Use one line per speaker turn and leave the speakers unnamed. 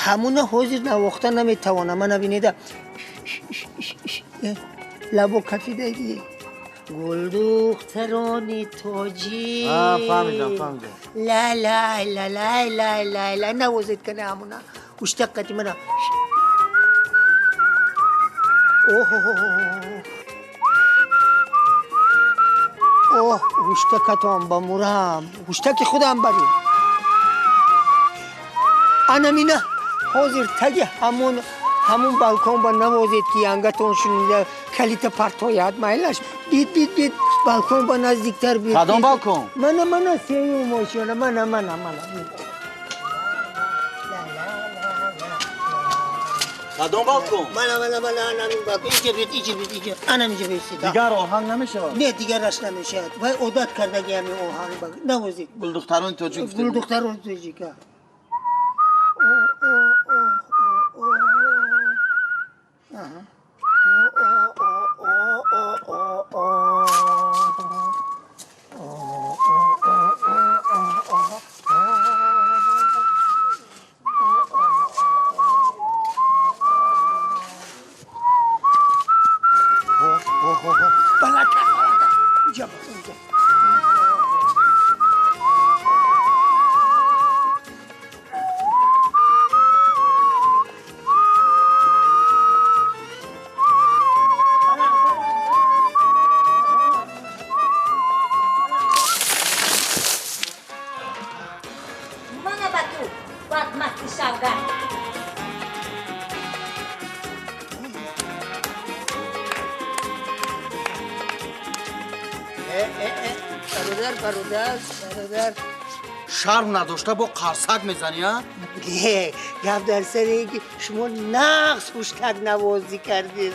همون حاضر نواختن نمیتوانم من نبینیده لبو کفیدگی گلدوخت توجی
فهمیدم
لا لا لا لا لا لا لا نوزید کنه همونا اشتقتی منه اوه اشتکتم با مرام اشتک خودم بریم انمینه حاضر تگه همون بالکن با نوازید که انگتون شنیده کلیت پرتویت مایلش بید بالکن با نزدیکتر بید
کدام بالکن؟
من سیو موشونه من
کدام بالکن؟
من انمین بالکن اینجا بید انمینجا بیستید
دیگر آهنگ نمیشه؟
نه دیگرش نمیشه و عادت کردگی همین آهنگ بگید نوازید
گلدوخترانی توجیک
گلدوختاروی توجیک برادر
شرم نداشته با قرصک میزنی ها؟
گفت در سر اینکه شما نقص پشتک نوازی کردید